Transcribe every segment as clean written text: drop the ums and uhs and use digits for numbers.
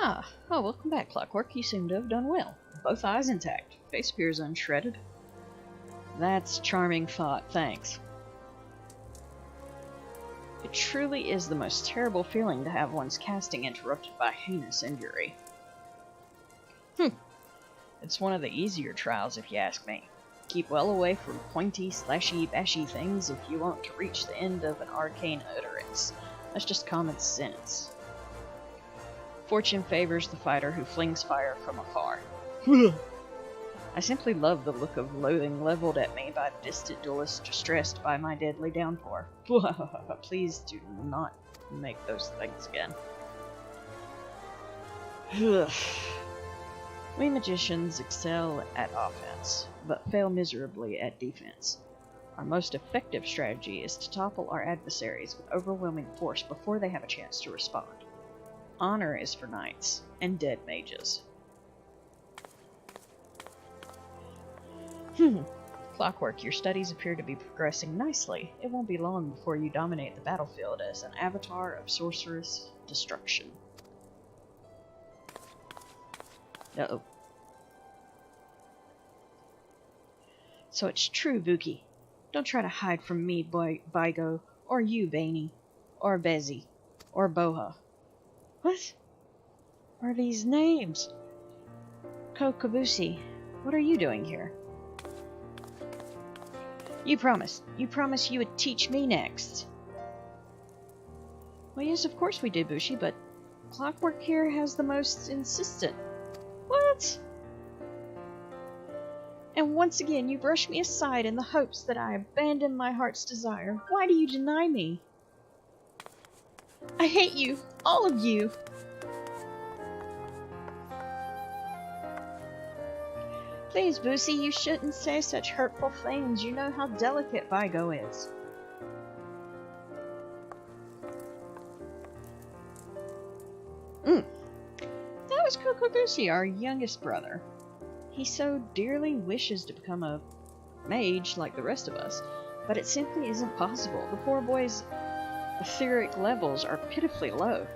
Oh, welcome back, Clockwork. You seem to have done well. Both eyes intact. Face appears unshredded. That's charming thought, thanks. It truly is the most terrible feeling to have one's casting interrupted by heinous injury. It's one of the easier trials, if you ask me. Keep well away from pointy, slashy, bashy things if you want to reach the end of an arcane utterance. That's just common sense. Fortune favors the fighter who flings fire from afar. I simply love the look of loathing leveled at me by the distant duelist distressed by my deadly downpour. Please do not make those things again. We magicians excel at offense, but fail miserably at defense. Our most effective strategy is to topple our adversaries with overwhelming force before they have a chance to respond. Honor is for knights and dead mages. Clockwork, your studies appear to be progressing nicely. It won't be long before you dominate the battlefield as an avatar of sorcerous destruction. Uh-oh. So it's true, Vuki. Don't try to hide from me, Vigo, or you, Bani, or Bezi, or Boha. What are these names? Kokabusi, what are you doing here? You promised you would teach me next. Well, yes, of course we did, Bushi, but Clockwork here has the most insistent. What? And once again, you brush me aside in the hopes that I abandon my heart's desire. Why do you deny me? I hate you, all of you. Please, Boosie, you shouldn't say such hurtful things. You know how delicate Vigo is. That was Kokobushi, our youngest brother. He so dearly wishes to become a mage like the rest of us, but it simply isn't possible. The poor boy's etheric levels are pitifully low.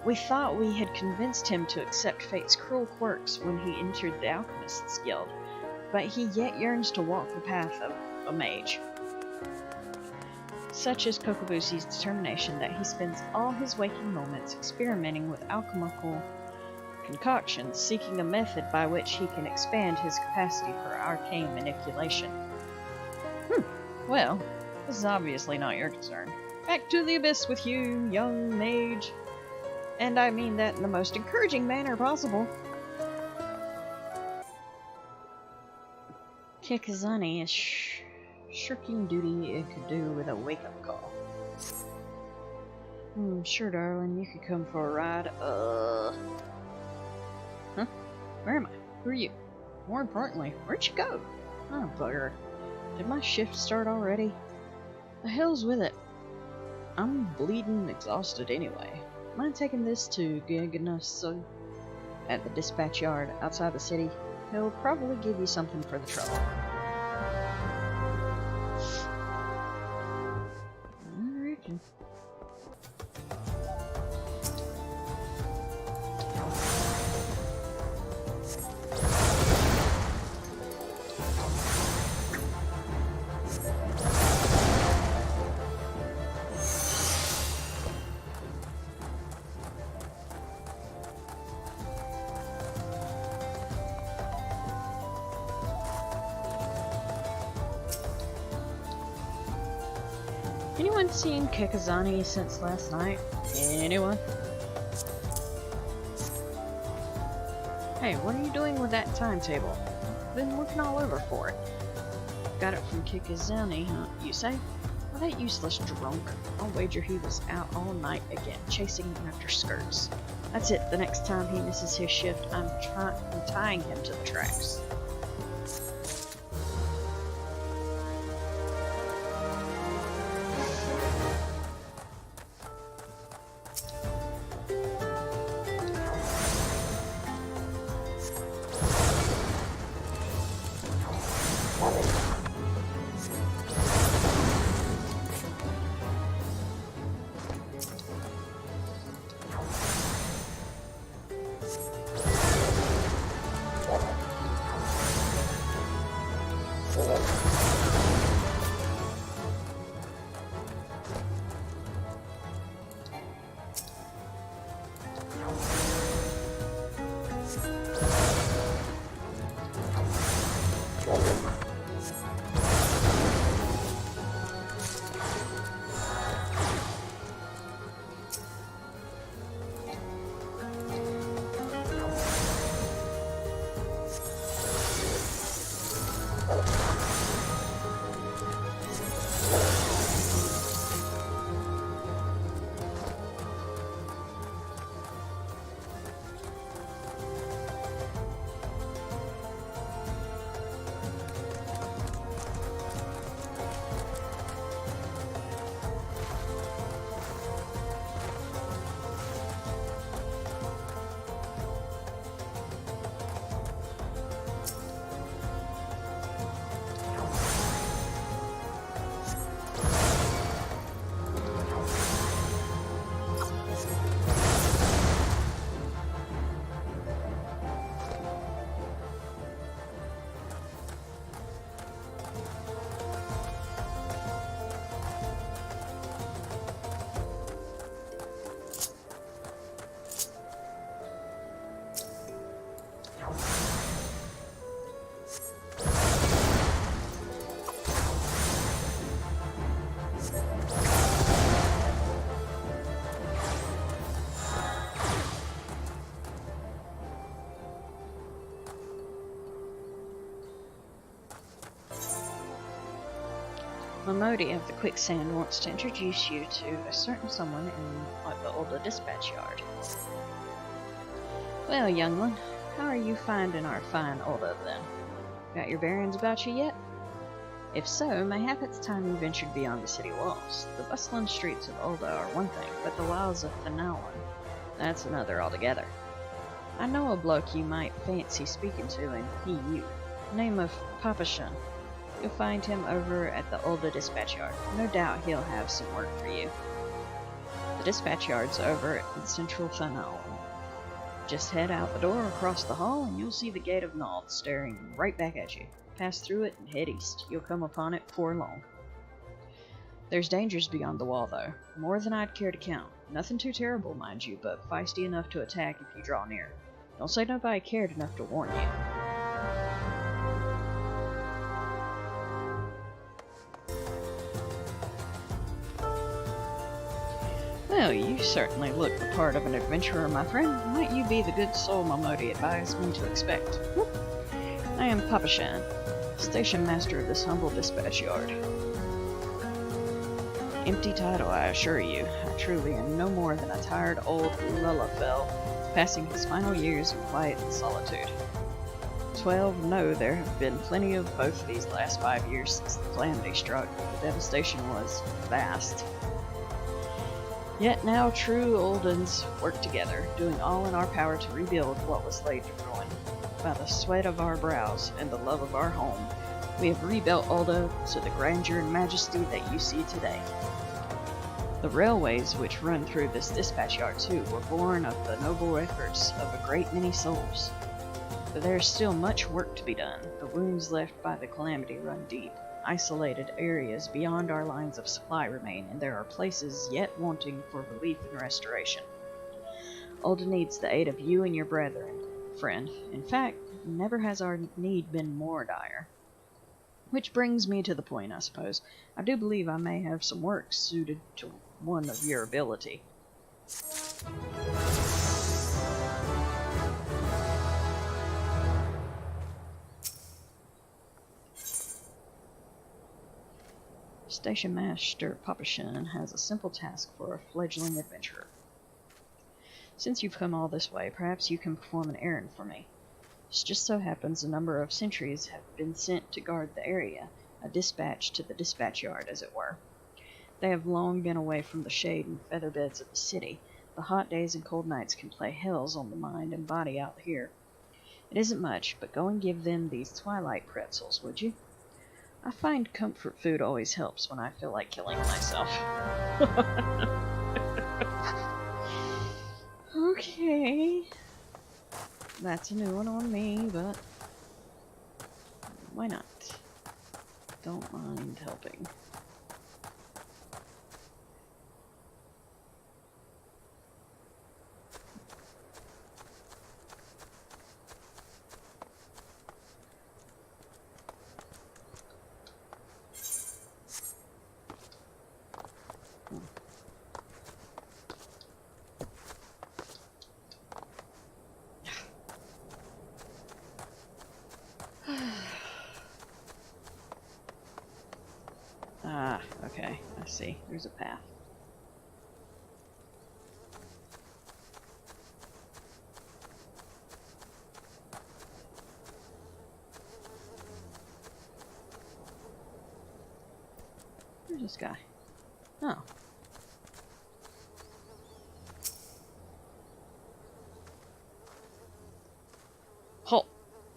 We thought we had convinced him to accept fate's cruel quirks when he entered the Alchemist's Guild, but he yet yearns to walk the path of a mage. Such is Kokobushi's determination that he spends all his waking moments experimenting with alchemical concoctions, seeking a method by which he can expand his capacity for arcane manipulation. Well, this is obviously not your concern. Back to the abyss with you, young mage. And I mean that in the most encouraging manner possible. Kikazani is shirking duty it could do with a wake-up call. Sure, darling, you could come for a ride. Huh? Where am I? Who are you? More importantly, where'd you go? Oh, bugger. Did my shift start already? The hell's with it? I'm bleeding exhausted anyway. Mind taking this to Giganasu at the dispatch yard outside the city? He'll probably give you something for the trouble. Alright. Anyone seen Kikazani since last night? Anyone? Hey, what are you doing with that timetable? Been looking all over for it. Got it from Kikazani, huh? You say? Well, that useless drunk. I'll wager he was out all night again, chasing after skirts. That's it. The next time he misses his shift, I'm tying him to the tracks. Mamodi of the Quicksand wants to introduce you to a certain someone in the older dispatch yard. Well, youngling, how are you finding our fine Olda then? Got your bearings about you yet? If so, mayhap it's time you ventured beyond the city walls. The bustling streets of Olda are one thing, but the wilds of Thanalan, that's another altogether. I know a bloke you might fancy speaking to, and he you. Name of Papashan. You'll find him over at the Olda dispatch yard. No doubt he'll have some work for you. The dispatch yard's over in central Thanalan. Just head out the door across the hall and you'll see the Gate of Nald staring right back at you. Pass through it and head east. You'll come upon it before long. There's dangers beyond the wall, though. More than I'd care to count. Nothing too terrible, mind you, but feisty enough to attack if you draw near. Don't say nobody cared enough to warn you. Well, you certainly look the part of an adventurer, my friend. Might you be the good soul Mamodi advised me to expect? I am Papashan, station master of this humble dispatch yard. Empty title, I assure you. I truly am no more than a tired old lullafell, passing his final years in quiet and solitude. 12 know there have been plenty of both these last 5 years since the calamity struck. The devastation was vast. Yet now true Oldens work together, doing all in our power to rebuild what was laid to ruin. By the sweat of our brows and the love of our home, we have rebuilt Olda to the grandeur and majesty that you see today. The railways which run through this dispatch yard too were born of the noble efforts of a great many souls. But there is still much work to be done. The wounds left by the calamity run deep. Isolated areas beyond our lines of supply remain, and there are places yet wanting for relief and restoration. Olda needs the aid of you and your brethren, friend. In fact, never has our need been more dire. Which brings me to the point, I suppose. I do believe I may have some work suited to one of your ability. Station Master Papashan has a simple task for a fledgling adventurer. Since you've come all this way, perhaps you can perform an errand for me. It just so happens a number of sentries have been sent to guard the area, a dispatch to the dispatch yard, as it were. They have long been away from the shade and feather beds of the city. The hot days and cold nights can play hells on the mind and body out here. It isn't much, but go and give them these twilight pretzels, would you? I find comfort food always helps when I feel like killing myself. Okay. That's a new one on me, but why not? Don't mind helping. Ah, okay, I see. There's a path. Where's this guy? Oh. Halt!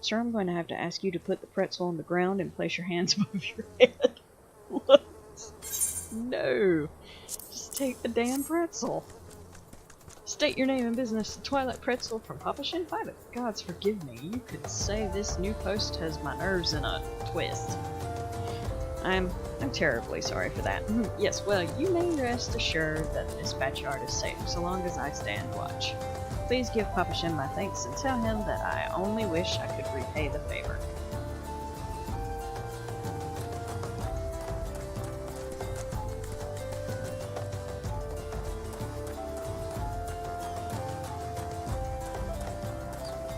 Sir, I'm going to have to ask you to put the pretzel on the ground and place your hands above your head. What? No. Just take the damn pretzel. State your name and business. Twilight Pretzel from Papashan? By the gods forgive me. You could say this new post has my nerves in a twist. I'm terribly sorry for that. Yes, well, you may rest assured that the dispatch yard is safe so long as I stand watch. Please give Papashan my thanks and tell him that I only wish I could repay the favor.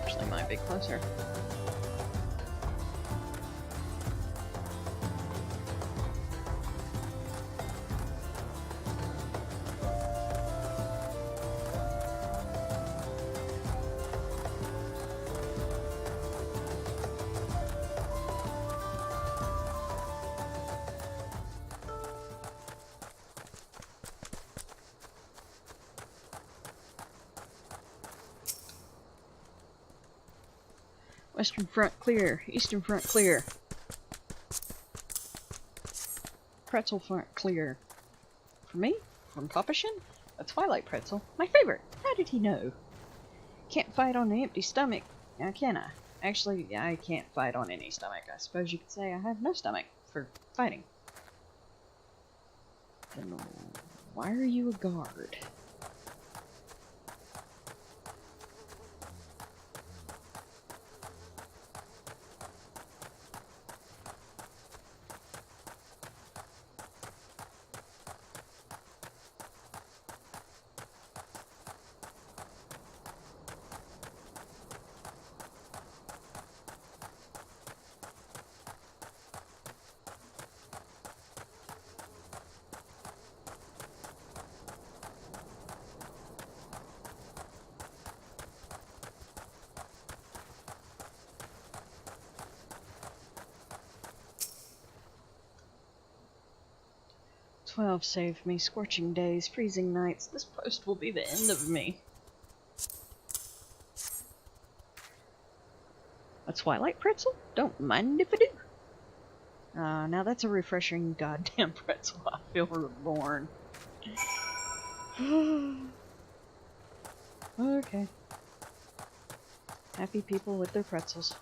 Actually might be closer. Western front clear. Eastern front clear. Pretzel front clear. For me? From Papa Shin? A Twilight pretzel? My favorite! How did he know? Can't fight on an empty stomach, now can I? Actually, I can't fight on any stomach. I suppose you could say I have no stomach for fighting. Then why are you a guard? XII saved me. Scorching days, freezing nights. This post will be the end of me. A Twilight pretzel? Don't mind if I do. Now that's a refreshing goddamn pretzel. I feel reborn. Okay. Happy people with their pretzels.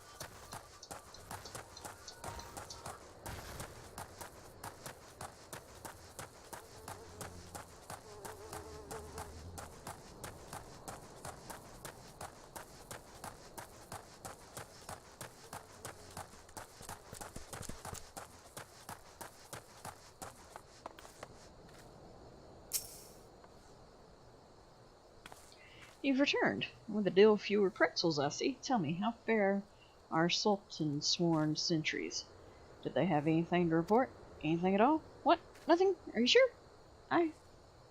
You've returned, with a deal fewer pretzels, I see. Tell me, how fair are Sultan's sworn sentries? Did they have anything to report? Anything at all? What? Nothing? Are you sure?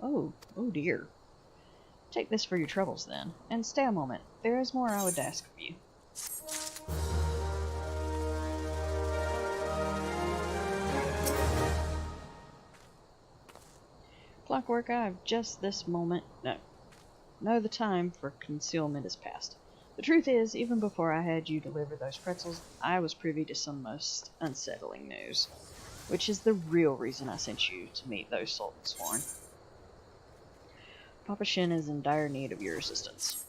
Oh dear. Take this for your troubles, then, and stay a moment. There is more I would ask of you. Clockwork, I have just this moment. No, the time for concealment is past. The truth is, even before I had you deliver those pretzels, I was privy to some most unsettling news, which is the real reason I sent you to meet those Sultan Sworn. Papa Shin is in dire need of your assistance.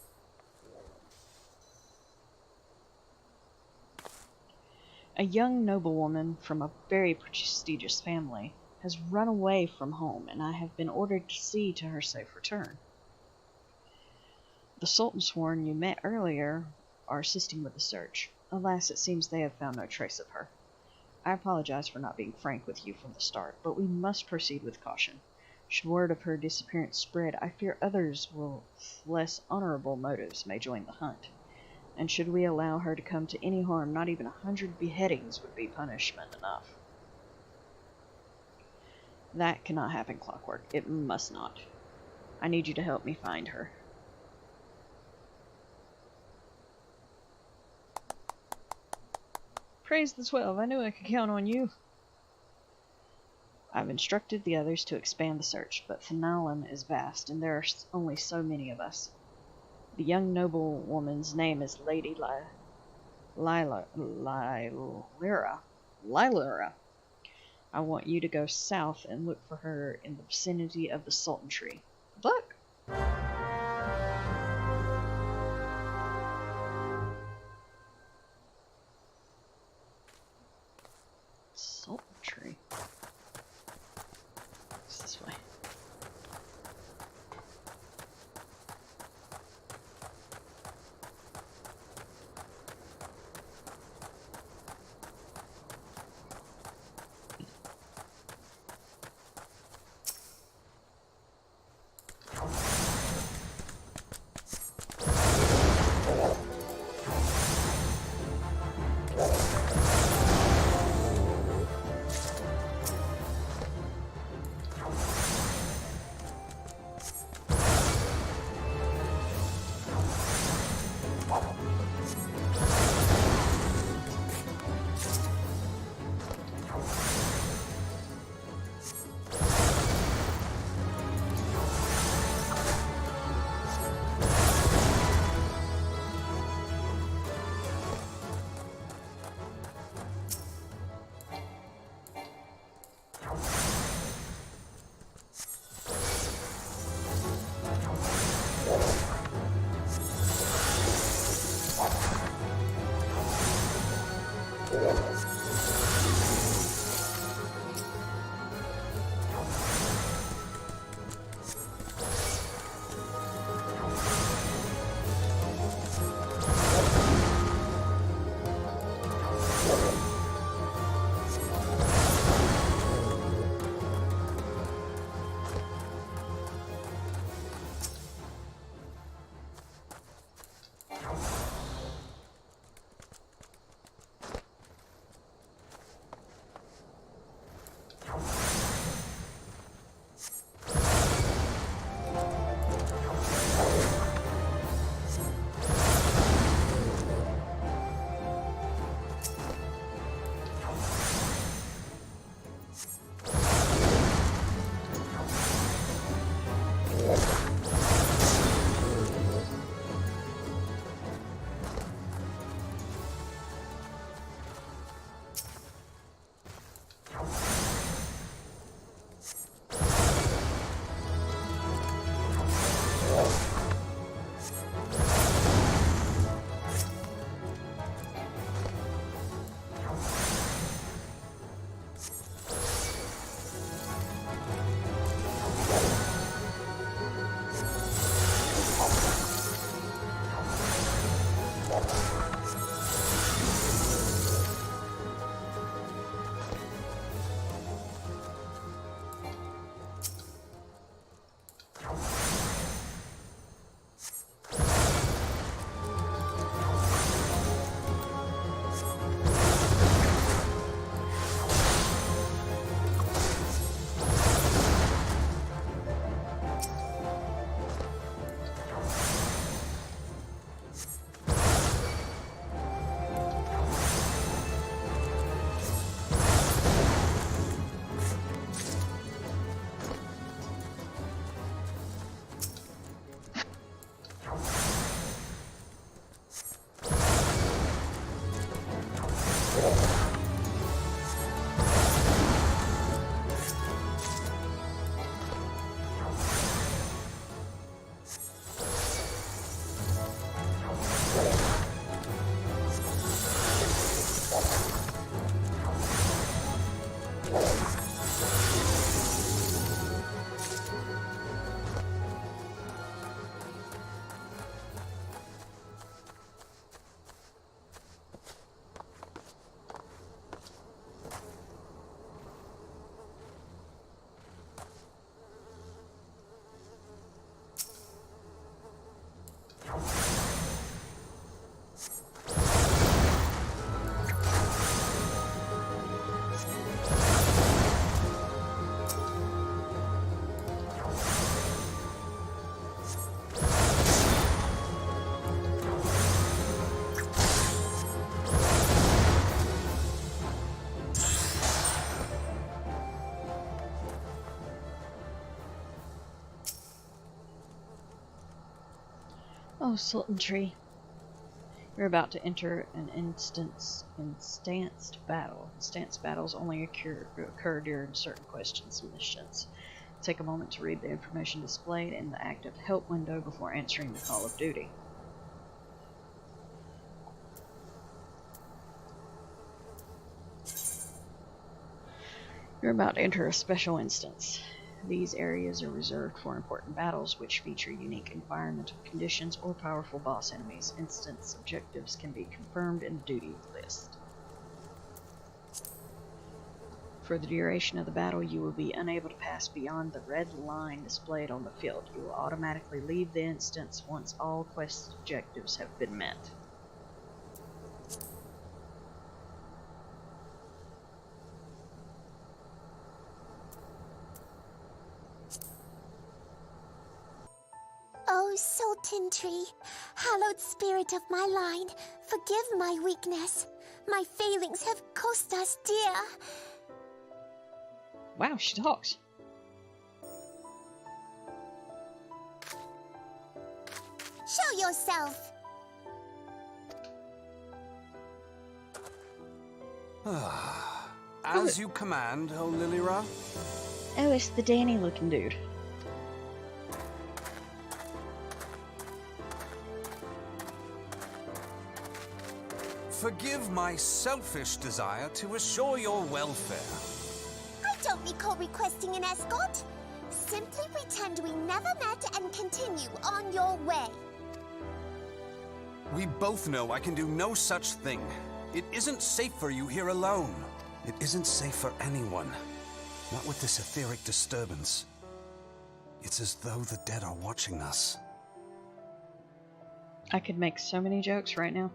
A young noblewoman from a very prestigious family has run away from home, and I have been ordered to see to her safe return. The Sultan Sworn you met earlier are assisting with the search. Alas, it seems they have found no trace of her. I apologize for not being frank with you from the start, but we must proceed with caution. Should word of her disappearance spread, I fear others with less honorable motives may join the hunt. And should we allow her to come to any harm, not even 100 beheadings would be punishment enough. That cannot happen, Clockwork. It must not. I need you to help me find her. Praise the 12. I knew I could count on you. I've instructed the others to expand the search, but Thanalan is vast, and there are only so many of us. The young noblewoman's name is Lady Lylira. I want you to go south and look for her in the vicinity of the Sultan Tree. Good luck! Sultan Tree. It's this way. Oh, Sultan Tree. You're about to enter an instanced battle. Instanced battles only occur during certain questions and missions. Take a moment to read the information displayed in the active help window before answering the call of duty. You're about to enter a special instance. These areas are reserved for important battles which feature unique environmental conditions or powerful boss enemies. Instance objectives can be confirmed in the duty list. For the duration of the battle, you will be unable to pass beyond the red line displayed on the field. You will automatically leave the instance once all quest objectives have been met. Oh, Sultan Tree, hallowed spirit of my line, forgive my weakness. My failings have cost us dear. Wow, she talks. Show yourself. As you command, O Lilira. Oh, it's the Danny-looking dude. Forgive my selfish desire to assure your welfare. I don't recall requesting an escort. Simply pretend we never met and continue on your way. We both know I can do no such thing. It isn't safe for you here alone. It isn't safe for anyone. Not with this etheric disturbance. It's as though the dead are watching us. I could make so many jokes right now.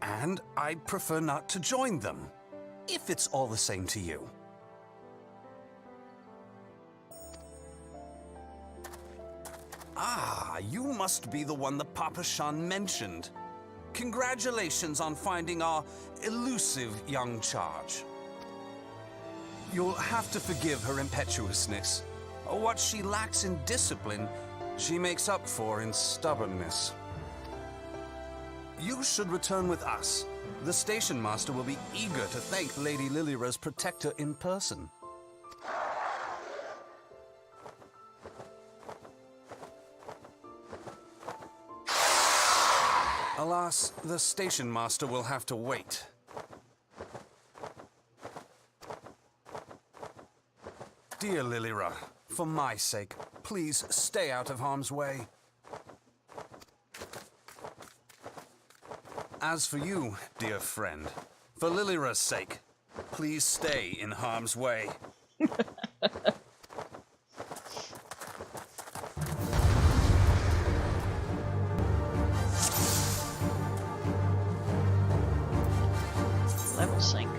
And I'd prefer not to join them, if it's all the same to you. Ah, you must be the one that Papa Shan mentioned. Congratulations on finding our elusive young charge. You'll have to forgive her impetuousness. What she lacks in discipline, she makes up for in stubbornness. You should return with us. The station master will be eager to thank Lady Lilira's protector in person. Alas, the station master will have to wait. Dear Lilira, for my sake, please stay out of harm's way. As for you, dear friend, for Lilira's sake, please stay in harm's way. Level sync.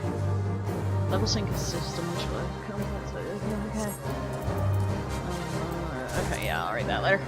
Level sync is system which will come with it. Okay. Okay, yeah, I'll read that later.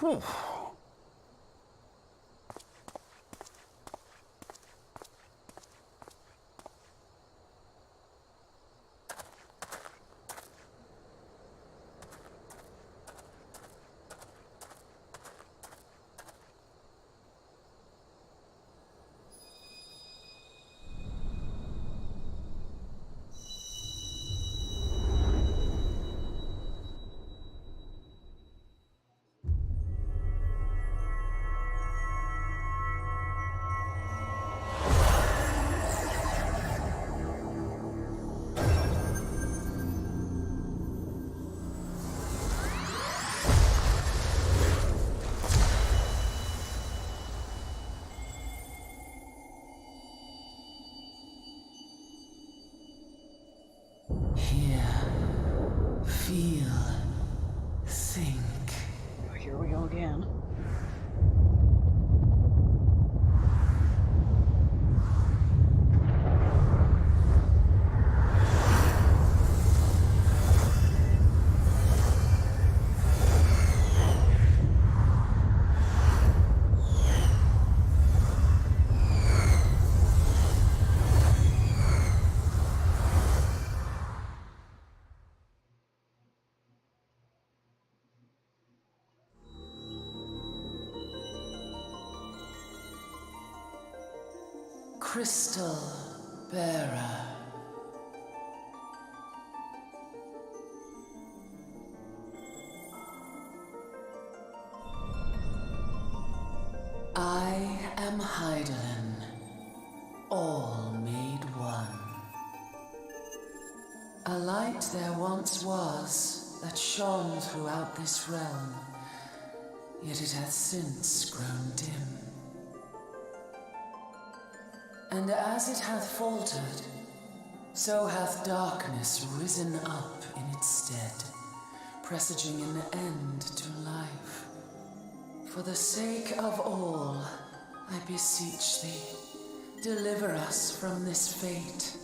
Whew. Feel, think. Here we go again. Crystal Bearer. I am Hydaelyn, all made one. A light there once was that shone throughout this realm, yet it hath since grown dim. And as it hath faltered, so hath darkness risen up in its stead, presaging an end to life. For the sake of all, I beseech thee, deliver us from this fate.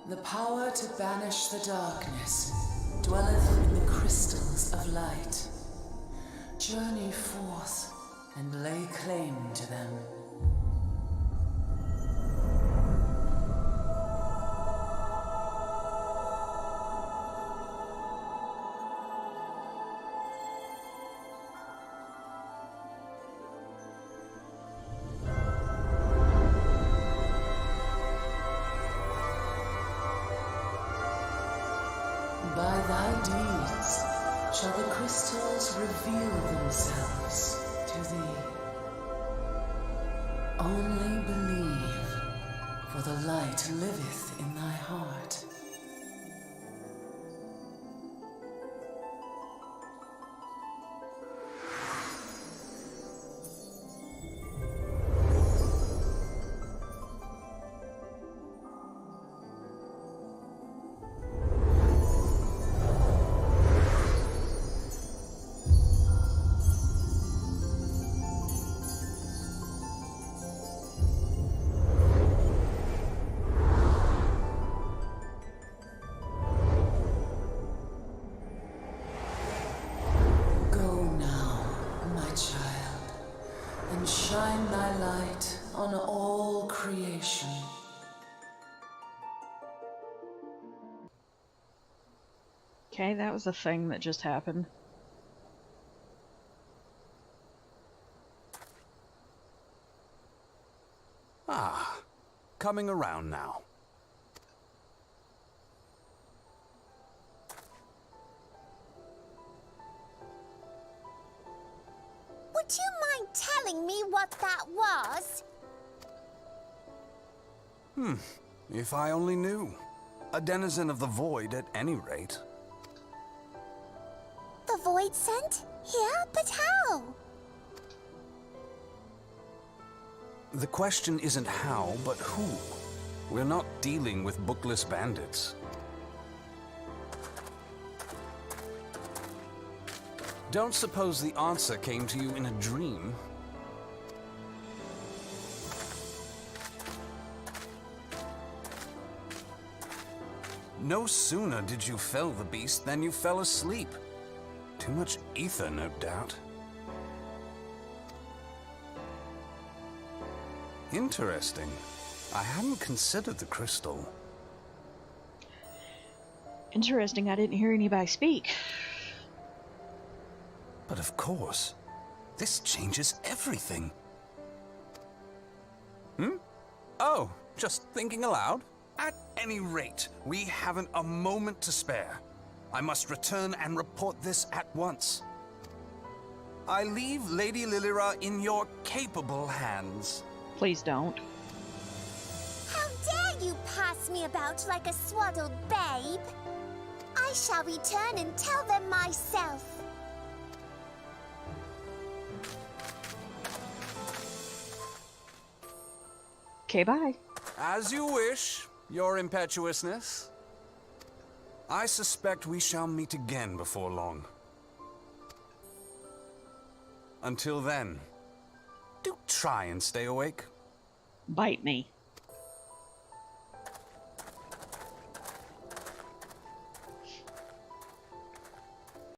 The power to banish the darkness dwelleth in the crystals of light. Journey forth and lay claim to them. By thy deeds shall the crystals reveal themselves to thee. Only believe, for the light liveth in thy heart. Shine thy light on all creation. Okay, that was a thing that just happened. Ah, coming around now. Would you mind telling me what that was? If I only knew. A denizen of the void at any rate. The void sent? Here? But how? The question isn't how, but who. We're not dealing with bookless bandits. Don't suppose the answer came to you in a dream. No sooner did you fell the beast than you fell asleep. Too much ether, no doubt. Interesting. I hadn't considered the crystal. Interesting, I didn't hear anybody speak. But of course, this changes everything. Oh, just thinking aloud? At any rate, we haven't a moment to spare. I must return and report this at once. I leave Lady Lilira in your capable hands. Please don't. How dare you pass me about like a swaddled babe? I shall return and tell them myself. Okay, bye. As you wish, your impetuousness. I suspect we shall meet again before long. Until then, do try and stay awake. Bite me.